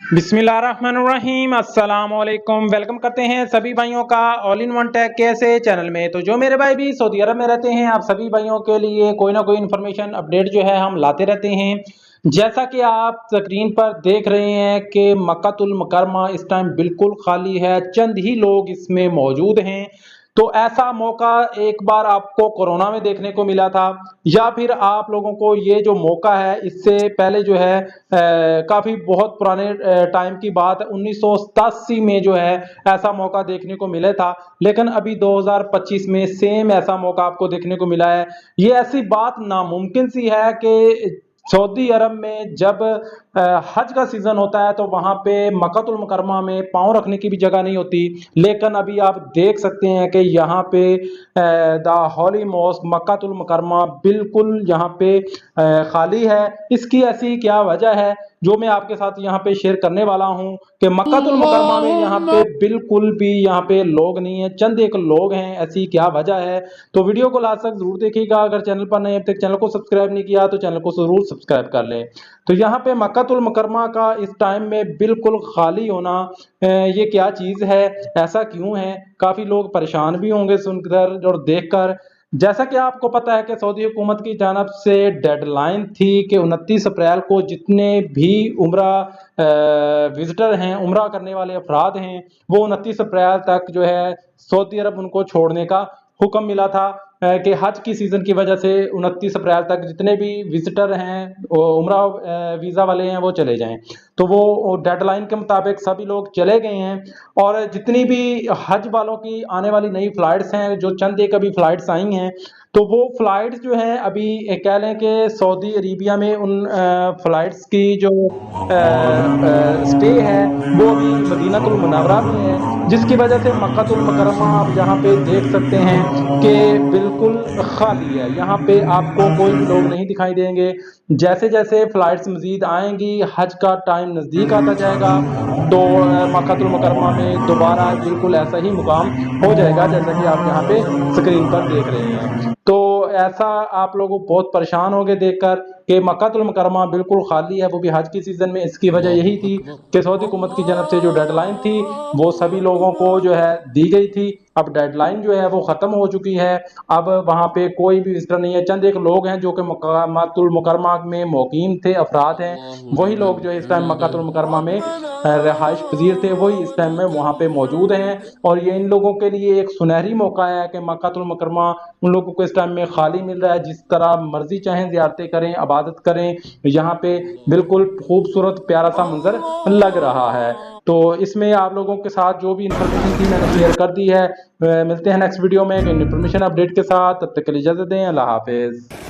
बिस्मिल्लाहिर्रहमानिर्रहीम अस्सलाम वालेकुम। वेलकम करते हैं सभी भाइयों का ऑल इन वन टेक के ऐसे चैनल में। तो जो मेरे भाई भी सऊदी अरब में रहते हैं, आप सभी भाइयों के लिए कोई ना कोई इन्फॉर्मेशन अपडेट जो है हम लाते रहते हैं। जैसा कि आप स्क्रीन पर देख रहे हैं कि मक्कातुल मुकर्रमा इस टाइम बिल्कुल खाली है, चंद ही लोग इसमें मौजूद हैं। तो ऐसा मौका एक बार आपको कोरोना में देखने को मिला था, या फिर आप लोगों को ये जो मौका है इससे पहले जो है काफ़ी बहुत पुराने टाइम की बात है, 1987 में जो है ऐसा मौका देखने को मिला था। लेकिन अभी 2025 में सेम ऐसा मौका आपको देखने को मिला है। ये ऐसी बात नामुमकिन सी है कि सऊदी अरब में जब हज का सीजन होता है तो वहां पे मक्कातुल मुकर्रमा में पांव रखने की भी जगह नहीं होती। लेकिन अभी आप देख सकते हैं कि यहाँ पे द हॉली मॉस्क मक्कातुल मुकर्रमा बिल्कुल यहाँ पे खाली है। इसकी ऐसी क्या वजह है जो मैं आपके साथ यहाँ पे शेयर करने वाला हूँ कि मक्कातुल मुकर्रमा में यहाँ पे बिल्कुल भी यहाँ पे लोग नहीं है, चंद एक लोग हैं। ऐसी क्या वजह है? तो वीडियो को लास्ट तक जरूर देखिएगा। अगर चैनल पर नए अब तक चैनल को सब्सक्राइब नहीं किया तो चैनल को जरूर सब्सक्राइब कर लें। तो यहाँ पे मक्कातुल मुकर्रमा का इस टाइम में बिल्कुल खाली होना, ये क्या चीज़ है, ऐसा क्यों है? काफ़ी लोग परेशान भी होंगे सुनकर और देखकर। जैसा कि आपको पता है कि सऊदी हुकूमत की जानब से डेडलाइन थी कि 29 अप्रैल को जितने भी उम्रा विजिटर हैं, उम्रा करने वाले अफराद हैं, वो 29 अप्रैल तक जो है सऊदी अरब उनको छोड़ने का हुक्म मिला था कि हज की सीज़न की वजह से 29 अप्रैल तक जितने भी विजिटर हैं उम्रा वीज़ा वाले हैं वो चले जाएं। तो वो डेडलाइन के मुताबिक सभी लोग चले गए हैं। और जितनी भी हज वालों की आने वाली नई फ़्लाइट्स हैं, जो चंद एक अभी फ़्लाइट्स आई हैं, तो वो फ़्लाइट्स जो हैं अभी कह लें कि सऊदी अरेबिया में उन फ़्लाइट्स की जो स्टे है वो अभी मदीनातुल मुनव्वरा में है, जिसकी वजह से मक्कातुल मुकर्रमा आप यहाँ पे देख सकते हैं कि बिल्कुल खाली है। यहाँ पे आपको कोई भी लोग नहीं दिखाई देंगे। जैसे जैसे फ़्लाइट्स मज़ीद आएंगी, हज का टाइम नज़दीक आता जाएगा, तो मक्कातुल मुकर्रमा में दोबारा बिल्कुल ऐसा ही मुकाम हो जाएगा जैसा कि आप यहाँ पे स्क्रीन पर देख रहे हैं। तो ऐसा आप लोग बहुत परेशान होंगे देखकर कि मक्कातुल मुकर्रमा बिल्कुल खाली है, वो भी हज की सीज़न में। इसकी वजह यही थी कि सऊदी हुकूमत की जानब से जो डेडलाइन थी वो सभी लोगों को जो है दी गई थी। अब डेडलाइन जो है वो ख़त्म हो चुकी है। अब वहाँ पे कोई भी विजिटर नहीं है। चंद एक लोग हैं जो कि मक्कातुल मुकर्रमा में मुकीम थे, अफराद हैं, वही लोग जो इस टाइम मक्कातुल मुकर्रमा में रहाइश पजीर थे, वही इस टाइम में वहाँ पे मौजूद हैं। और ये इन लोगों के लिए एक सुनहरी मौका है कि मक्कातुल मुकर्रमा उन लोगों को इस टाइम में खाली मिल रहा है। जिस तरह मर्जी चाहें ज़ियारतें करें, इबादत करें, यहाँ पे बिल्कुल खूबसूरत प्यारा सा मंजर लग रहा है। तो इसमें आप लोगों के साथ जो भी इन्फॉर्मेशन थी मैंने शेयर कर दी है। मिलते हैं नेक्स्ट वीडियो में एक इन्फॉर्मेशन अपडेट के साथ। तब तक के लिए इजाज़त दें। अल्लाह हाफिज़।